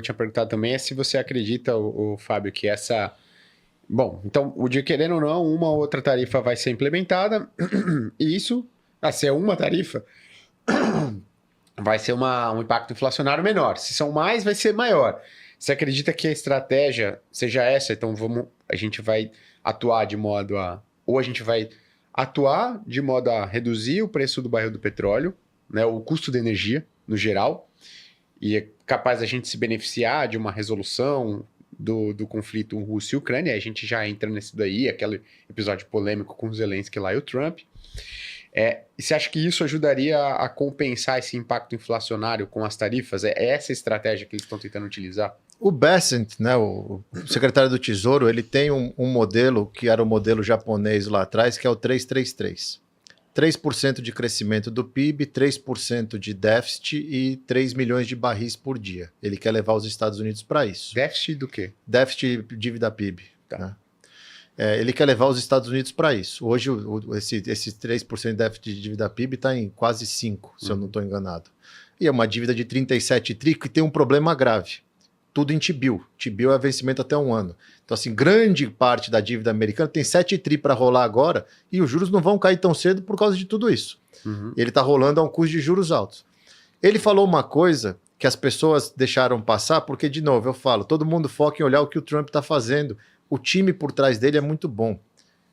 tinha perguntado também é se você acredita, o Fábio, que essa... Bom, então, o dia querendo ou não, uma ou outra tarifa vai ser implementada, e isso, se é uma tarifa, vai ser um impacto inflacionário menor. Se são mais, vai ser maior. Você acredita que a estratégia seja essa? Então, a gente vai atuar de modo a... Ou a gente vai atuar de modo a reduzir o preço do barril do petróleo, né, o custo da energia, no geral, e é capaz da gente se beneficiar de uma resolução do conflito Rússia e Ucrânia. Aí a gente já entra nesse daí, aquele episódio polêmico com o Zelensky lá e o Trump. E você acha que isso ajudaria a compensar esse impacto inflacionário com as tarifas? É essa a estratégia que eles estão tentando utilizar? O Bessent, né, o secretário do Tesouro, ele tem um modelo que era o modelo japonês lá atrás, que é o 333. 3% de crescimento do PIB, 3% de déficit e 3 milhões de barris por dia. Ele quer levar os Estados Unidos para isso. Déficit do quê? Déficit dívida PIB. Tá. Né? Ele quer levar os Estados Unidos para isso. Hoje, esse 3% de déficit de dívida PIB está em quase 5%, se eu não estou enganado. E é uma dívida de 37 tri que tem um problema grave. Tudo em T-bill. T-bill é vencimento até 1 ano. Então, assim, grande parte da dívida americana tem 7 tri para rolar agora e os juros não vão cair tão cedo por causa de tudo isso. Ele está rolando a um custo de juros altos. Ele falou uma coisa que as pessoas deixaram passar, porque, de novo, eu falo, todo mundo foca em olhar o que o Trump está fazendo. O time por trás dele é muito bom.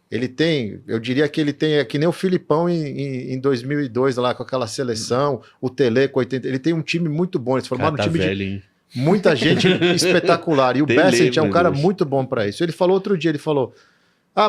Ele tem, eu diria que ele tem, é que nem o Filipão em 2002, lá com aquela seleção, o Tele com 80, ele tem um time muito bom. Eles formaram um time de muita gente espetacular. E o Bessent é um cara muito bom para isso. Ele falou outro dia, ele falou,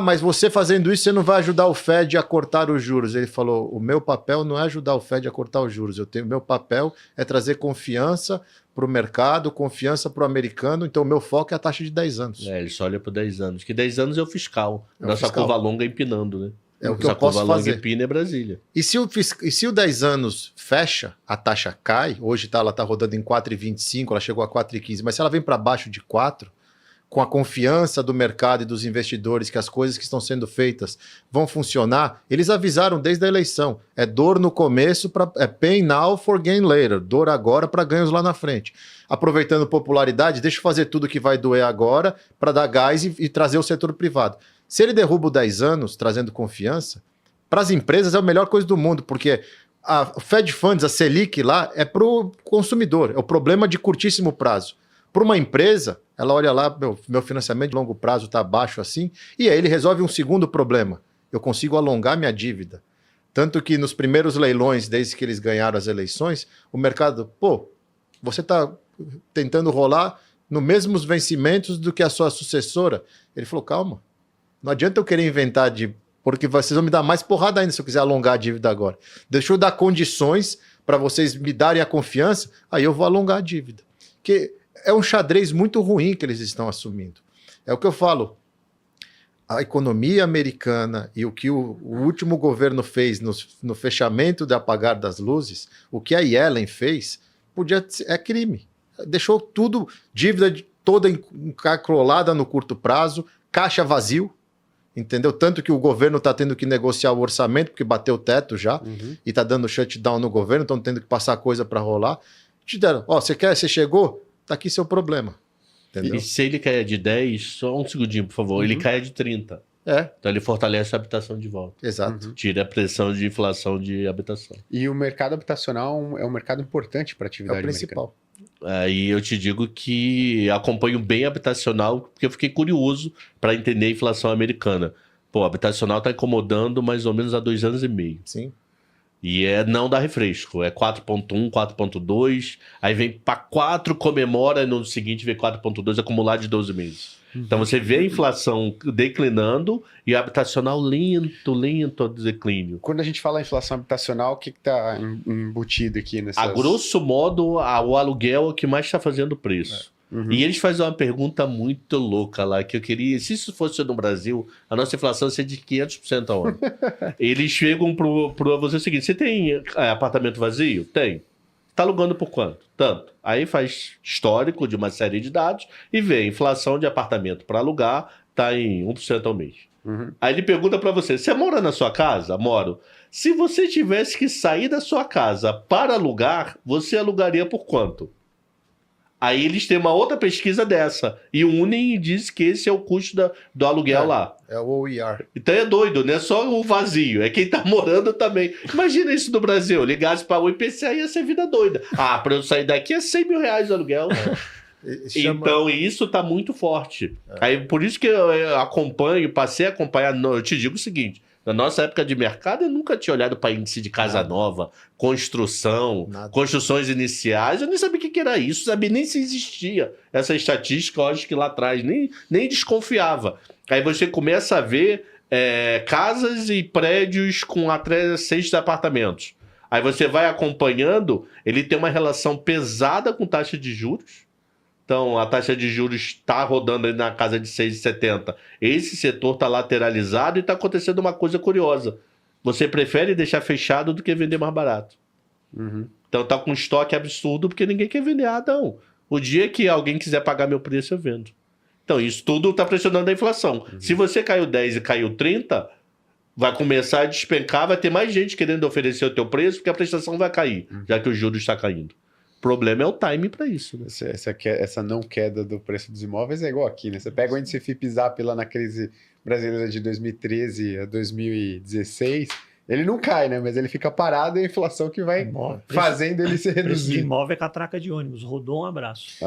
mas você fazendo isso, você não vai ajudar o Fed a cortar os juros. Ele falou, o meu papel não é ajudar o Fed a cortar os juros. O meu papel é trazer confiança para o mercado, confiança para o americano. Então, o meu foco é a taxa de 10 anos. Ele só olha para 10 anos. Que 10 anos é o fiscal. Nossa curva longa empinando, né? É o que eu posso fazer. Empina é Brasília. E se o 10 anos fecha, a taxa cai. Hoje ela está rodando em 4,25, ela chegou a 4,15. Mas se ela vem para baixo de 4, com a confiança do mercado e dos investidores que as coisas que estão sendo feitas vão funcionar, eles avisaram desde a eleição. É dor no começo, é pain now for gain later. Dor agora para ganhos lá na frente. Aproveitando popularidade, deixa eu fazer tudo que vai doer agora para dar gás e trazer o setor privado. Se ele derruba o 10 anos, trazendo confiança, para as empresas é a melhor coisa do mundo, porque a Fed Funds, a Selic lá, é para o consumidor, é o problema de curtíssimo prazo. Para uma empresa, ela olha lá, meu financiamento de longo prazo está baixo assim, e aí ele resolve um segundo problema. Eu consigo alongar minha dívida. Tanto que nos primeiros leilões, desde que eles ganharam as eleições, o mercado, você está tentando rolar nos mesmos vencimentos do que a sua sucessora. Ele falou, calma, não adianta eu querer inventar porque vocês vão me dar mais porrada ainda se eu quiser alongar a dívida agora. Deixa eu dar condições para vocês me darem a confiança, aí eu vou alongar a dívida. Que é um xadrez muito ruim que eles estão assumindo. É o que eu falo. A economia americana e o que o último governo fez no fechamento de apagar das luzes, o que a Yellen fez, é crime. Deixou tudo, dívida toda encacrolada no curto prazo, caixa vazio, entendeu? Tanto que o governo está tendo que negociar o orçamento, porque bateu o teto já, e está dando shutdown no governo, estão tendo que passar coisa para rolar. Te deram, você chegou? Tá aqui seu problema. Entendeu? E se ele cair de 10, só um segundinho, por favor, ele cai de 30. Então ele fortalece a habitação de volta. Exato. Tira a pressão de inflação de habitação. E o mercado habitacional é um mercado importante para a atividade americana. É o principal. Aí eu te digo que acompanho bem habitacional, porque eu fiquei curioso para entender a inflação americana. A habitacional está incomodando mais ou menos há 2 anos e meio. Sim. E não dá refresco. É 4,1, 4,2, aí vem para 4, comemora, e no seguinte vem 4,2 acumulado de 12 meses. Então você vê a inflação declinando e a habitacional lento ao declínio. Quando a gente fala inflação habitacional, o que está embutido aqui nessas... A grosso modo, o aluguel é o que mais está fazendo preço. E eles fazem uma pergunta muito louca lá, que eu queria... Se isso fosse no Brasil, a nossa inflação seria de 500% ao ano. Eles chegam para você o seguinte, você tem apartamento vazio? Tem. Está alugando por quanto? Tanto. Aí faz histórico de uma série de dados e vê a inflação de apartamento para alugar está em 1% ao mês. Aí ele pergunta para você mora na sua casa? Moro. Se você tivesse que sair da sua casa para alugar, você alugaria por quanto? Aí eles têm uma outra pesquisa dessa e unem e diz que esse é o custo do aluguel lá. É o OER. Então é doido, não é só o vazio, é quem tá morando também. Imagina isso no Brasil, ligasse para o IPCA ia ser vida doida. Para eu sair daqui é 100 mil reais de aluguel. Então isso tá muito forte. Aí por isso que eu acompanho, passei a acompanhar, eu te digo o seguinte, na nossa época de mercado, eu nunca tinha olhado para índice de casa nova, construção, construções iniciais. Eu nem sabia o que era isso, sabia nem se existia essa estatística, eu acho que lá atrás, nem desconfiava. Aí você começa a ver casas e prédios com até 6 apartamentos. Aí você vai acompanhando, ele tem uma relação pesada com taxa de juros. Então, a taxa de juros está rodando ali na casa de 6,70. Esse setor está lateralizado e está acontecendo uma coisa curiosa. Você prefere deixar fechado do que vender mais barato. Então, está com estoque absurdo porque ninguém quer vender. Não. O dia que alguém quiser pagar meu preço, eu vendo. Então, isso tudo está pressionando a inflação. Se você caiu 10 e caiu 30, vai começar a despencar, vai ter mais gente querendo oferecer o teu preço porque a prestação vai cair, já que o juros está caindo. O problema é o timing para isso. Né? Essa não queda do preço dos imóveis é igual aqui, né? Você pega o índice FIPZAP lá na crise brasileira de 2013 a 2016, ele não cai, né? Mas ele fica parado e a inflação que vai fazendo ele se reduzir. Preço de imóvel é catraca de ônibus. Rodou, um abraço.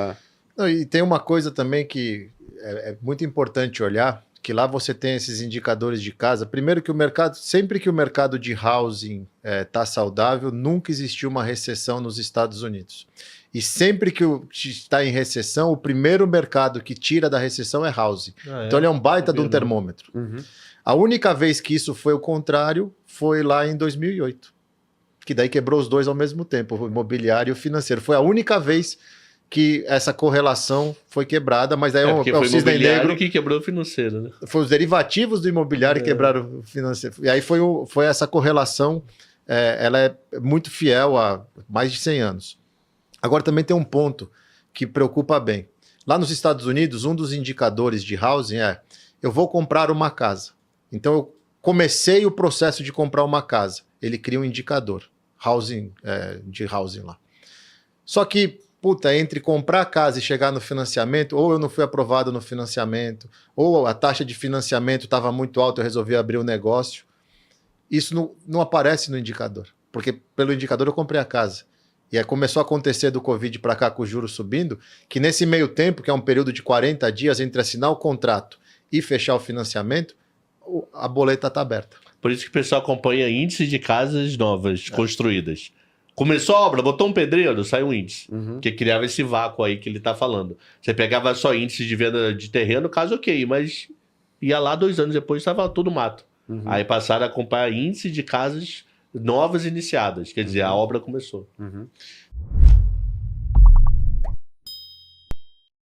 Não, e tem uma coisa também que é muito importante olhar, que lá você tem esses indicadores de casa. Primeiro que o mercado, sempre que o mercado de housing está saudável, nunca existiu uma recessão nos Estados Unidos. E sempre que está em recessão, o primeiro mercado que tira da recessão é housing. Então ele é um baita de um termômetro. A única vez que isso foi o contrário foi lá em 2008. Que daí quebrou os dois ao mesmo tempo, o imobiliário e o financeiro. Foi a única vez que essa correlação foi quebrada, mas aí é o cisne negro que quebrou o financeiro, né? Foi os derivativos do imobiliário que quebraram o financeiro. E aí foi essa correlação, ela é muito fiel a mais de 100 anos. Agora também tem um ponto que preocupa bem. Lá nos Estados Unidos, um dos indicadores de housing eu vou comprar uma casa. Então eu comecei o processo de comprar uma casa. Ele cria um indicador de housing lá. Só que entre comprar a casa e chegar no financiamento, ou eu não fui aprovado no financiamento, ou a taxa de financiamento estava muito alta, eu resolvi abrir o negócio. Isso não aparece no indicador, porque pelo indicador eu comprei a casa. E aí começou a acontecer do Covid para cá com os juros subindo, que nesse meio tempo, que é um período de 40 dias entre assinar o contrato e fechar o financiamento, a boleta está aberta. Por isso que o pessoal acompanha índices de casas novas construídas. Começou a obra, botou um pedreiro, saiu um índice. Que criava esse vácuo aí que ele tá falando. Você pegava só índice de venda de terreno, caso ok, mas ia lá 2 anos depois, estava tudo mato. Aí passaram a acompanhar índice de casas novas iniciadas. Quer dizer, a obra começou.